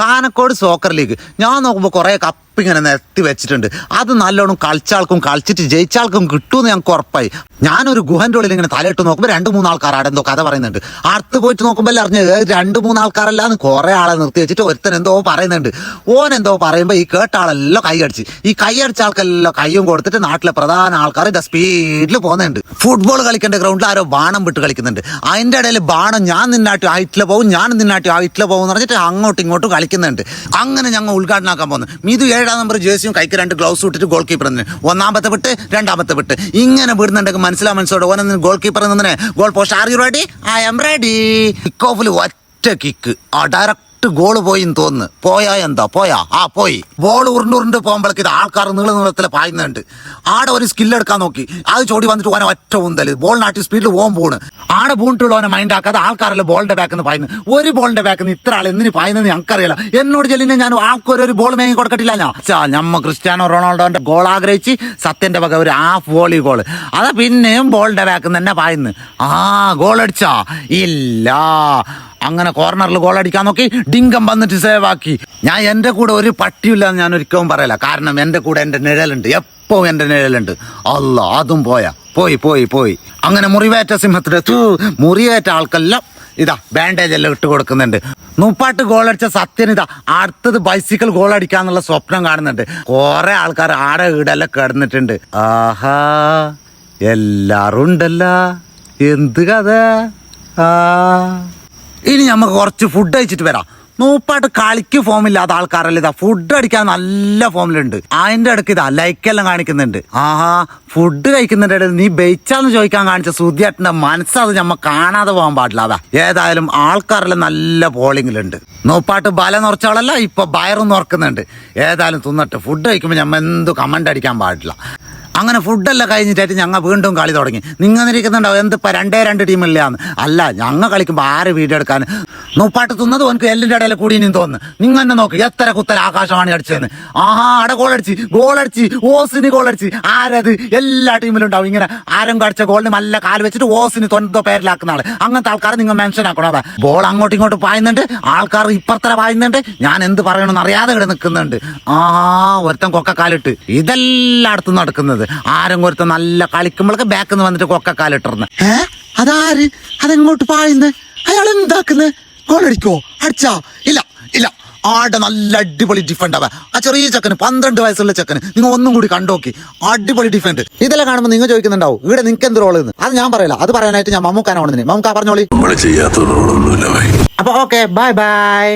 Kanakkode soccer league ഞാൻ നോക്കുമ്പോൾ കുറേ കപ്പിങ്ങനെ നിരത്തി വെച്ചിട്ടുണ്ട്. അത് നല്ലോണം കളിച്ചാൾക്കും കളിച്ചിട്ട് ജയിച്ചാൾക്കും കിട്ടുമെന്ന് ഞങ്ങൾക്ക് ഉറപ്പായി. ഞാനൊരു ഗുഹൻ്റെ ഉള്ളിൽ ഇങ്ങനെ തലയിട്ട് നോക്കുമ്പോൾ 2-3 ആൾക്കാർ അവിടെ എന്തോ കഥ പറയുന്നുണ്ട്. അടുത്ത് പോയിട്ട് നോക്കുമ്പോൾ അറിഞ്ഞത് 2-3 ആൾക്കാരല്ലാന്ന് കുറേ ആളെ നിർത്തി വെച്ചിട്ട് ഒരുത്തൻ എന്തോ പറയുന്നുണ്ട്. ഓൻ എന്തോ പറയുമ്പോൾ ഈ കേട്ട ആളെല്ലാം കൈ അടിച്ച്, ഈ കൈ അടിച്ച ആൾക്കെല്ലാം കയ്യും കൊടുത്തിട്ട് നാട്ടിലെ പ്രധാന ആൾക്കാർ ഇത് സ്പീഡിൽ പോകുന്നുണ്ട്. ഫുട്ബോൾ കളിക്കേണ്ട ഗ്രൗണ്ടിൽ ആരോ ബാണം വിട്ട് കളിക്കുന്നുണ്ട്. അതിൻ്റെ ഇടയിൽ ബാണം ഞാൻ നിന്നാട്ടി ഹൈറ്റിൽ പോകും, ഞാൻ നിന്നാട്ടി ഹൈറ്റിൽ പോകും എന്ന് പറഞ്ഞിട്ട് അങ്ങോട്ടും ഇങ്ങോട്ടും കളിക്കുന്നുണ്ട്. അങ്ങനെ ഞങ്ങൾ ഉദ്ഘാടനമാക്കാൻ പോകുന്നു. മിതു 7-ാം നമ്പർ ജേഴ്സിയും കൈക്ക് 2 ഗ്ലൗസ് ഇട്ടിട്ട് ഗോൾ കീപ്പറിന് 1-ാമത്തെ വിട്ട് 2-ാമത്തെ വിട്ട് ഇങ്ങനെ വിടുന്നുണ്ടെങ്കിൽ മനസ്സിലോടെ ഓനെ ഗോൾ കീപ്പർ നിന്നെ goal post are you ready? I am ready. Kick ഓഫിൽ ഒറ്റ കിക്ക് ഡയറക്റ്റ് ഗോള് പോയി തോന്നുന്നു. പോയാ എന്താ പോയാ പോയി. ബോൾ ഉരുണ്ടുരുണ്ട് പോകുമ്പോഴേക്ക് ഇത് ആൾക്കാർ നീളത്തിൽ പായുന്നുണ്ട്. ആടെ ഒരു സ്കില്ല് എടുക്കാൻ നോക്കി, അത് ചോടി വന്നിട്ട് ഓനെ ഒറ്റ ഉന്തല് ബോൾ നാട്ടി സ്പീഡിൽ പോണ്. ആടെ പൂണിട്ടുള്ള ഓനെ മൈൻഡ് ആക്കാതെ ആൾക്കാരല്ല ബോളിന്റെ ബാക്കിൽ നിന്ന് പായുന്നു. ഒരു ബോളിന്റെ ബാക്കിൽ നിന്ന് ഇത്ര ആൾ എന്തിനു പായുന്നത് ഞങ്ങൾക്കറിയില്ല. എന്നോട് ചെല്ലിനെ ഞാൻ ആൾക്കൊരു ബോൾ മേങ്ങി കൊടുക്കട്ടില്ല. ഞമ്മ ക്രിസ്ത്യാനോ റൊണാൾഡോന്റെ ഗോൾ ആഗ്രഹിച്ച് സത്യന്റെ വക ഒരു ഹാഫ് വോളി ഗോള്. അതാ പിന്നെയും ബോളിന്റെ ബാക്കിൽ നിന്ന് തന്നെ പായുന്നു. ഗോൾ അടിച്ചാ ഇല്ല. അങ്ങനെ കോർണറിൽ ഗോൾ അടിക്കാൻ നോക്കി, ഡിങ്കം വന്നിട്ട് സേവ് ആക്കി. ഞാൻ എൻ്റെ കൂടെ ഒരു പട്ടിയില്ലാന്ന് ഞാൻ ഒരിക്കലും പറയില്ല. കാരണം എൻ്റെ കൂടെ എൻ്റെ നിഴലുണ്ട്, എപ്പോഴും എൻ്റെ നിഴലുണ്ട്. അല്ല അതും പോയി. അങ്ങനെ മുറിവേറ്റ സിംഹത്തിന് മുറിവേറ്റ ആൾക്കെല്ലാം ഇതാ ബാൻഡേജ് എല്ലാം ഇട്ട് കൊടുക്കുന്നുണ്ട്. 30 ഗോളടിച്ച സത്യനിതാ അടുത്തത് ബൈസിക്കിൾ ഗോൾ അടിക്കാന്നുള്ള സ്വപ്നം കാണുന്നുണ്ട്. കുറെ ആൾക്കാർ ആടെ വീടെല്ലാം കിടന്നിട്ടുണ്ട്. ആഹാ എല്ലാരും ഉണ്ടല്ല, എന്ത് കഥ. ഇനി നമുക്ക് കുറച്ച് ഫുഡ് കഴിച്ചിട്ട് വരാം. 30 കളിക്ക് ഫോമില്ലാത്ത ആൾക്കാരല്ല ഇതാ ഫുഡ് അടിക്കാൻ നല്ല ഫോമിലുണ്ട്. അതിന്റെ ഇടയ്ക്ക് ഇതാ ലൈക്കെല്ലാം കാണിക്കുന്നുണ്ട്. ഫുഡ് കഴിക്കുന്നതിന്റെ ഇടയിൽ നീ ബെയിച്ചാന്ന് ചോദിക്കാൻ കാണിച്ച സുധിയേട്ടന്റെ മനസ്സത് നമ്മ കാണാതെ പോകാൻ പാടില്ല. അതാ ഏതായാലും ആൾക്കാരെല്ലാം നല്ല പോളിങ്ങിലുണ്ട്. 30 ബലം നിറച്ചാളല്ല, ഇപ്പൊ വയറും നിറക്കുന്നുണ്ട്. ഏതായാലും തിന്നിട്ട് ഫുഡ് കഴിക്കുമ്പോൾ നമ്മ എന്തു കമന്റ് അടിക്കാൻ പാടില്ല. അങ്ങനെ ഫുഡെല്ലാം കഴിഞ്ഞിട്ടായിട്ട് ഞങ്ങൾ വീണ്ടും കളി തുടങ്ങി. നിങ്ങൾ ഇരിക്കുന്നുണ്ടാവും എന്തിപ്പോൾ 2 ടീമില്ലാന്ന്. അല്ല, ഞങ്ങൾ കളിക്കുമ്പോൾ ആര് വീഡിയോ എടുക്കാൻ 30 തിന്നത് ഓനക്ക് എല്ലിൻ്റെ ഇടയിൽ കൂടി ഇനിയും തോന്നുന്നു. നിങ്ങൾ തന്നെ നോക്ക് എത്ര കുത്തര ആകാശമാണ് അടിച്ചതെന്ന്. അവിടെ ഗോളടിച്ച് ഓസിന് ഗോളടിച്ച്. ആരത്? എല്ലാ ടീമിലും ഉണ്ടാവും ഇങ്ങനെ ആരും അടിച്ച ഗോളിന് നല്ല കാല് വെച്ചിട്ട് ഓസിന് തൊന്തോ പേരിലാക്കുന്ന ആള്. അങ്ങനത്തെ ആൾക്കാരെ നിങ്ങൾ മെൻഷൻ ആക്കണം. അതാ ബോൾ അങ്ങോട്ടും ഇങ്ങോട്ടും പായുന്നുണ്ട്, ആൾക്കാർ ഇപ്പുറത്തര പായുന്നുണ്ട്. ഞാൻ എന്ത് പറയണമെന്ന് അറിയാതെ ഇവിടെ നിൽക്കുന്നുണ്ട്. ഒരുത്തൻ കൊക്കക്കാലിട്ട് ഇതെല്ലായിടത്തും നടക്കുന്നത്. ആരും ഒരുത്തൻ നല്ല കളിക്കുമ്പോഴൊക്കെ ബാക്കിൽ നിന്ന് വന്നിട്ട് കൊക്കക്കാലിട്ടിരുന്നു. അതാര്? അതെങ്ങോട്ട് പായുന്നത്? അയാൾ എന്താക്കുന്നത്? ഗോളടിക്കോ? അടിച്ചാ? ഇല്ല. ആടെ നല്ല അടിപൊളി ഡിഫൻഡ് ആവാ. ചെറിയ ചെക്കന് 12 വയസ്സുള്ള ചെക്കന് നിങ്ങൾ ഒന്നും കൂടി കണ്ടോക്കി. അടിപൊളി ഡിഫൻഡ്. ഇതെല്ലാം കാണുമ്പോൾ നിങ്ങൾ ചോദിക്കുന്നുണ്ടാവും ഇവിടെ നിങ്ങൾക്ക് എന്ത് റോള് എന്ന്. അത് ഞാൻ പറയില്ല, അത് പറയാനായിട്ട് ഞാൻ മമ്മൂക്കാനാണ്. മമ്മൂക്ക പറഞ്ഞോളി. അപ്പൊ ഓക്കെ, ബൈ.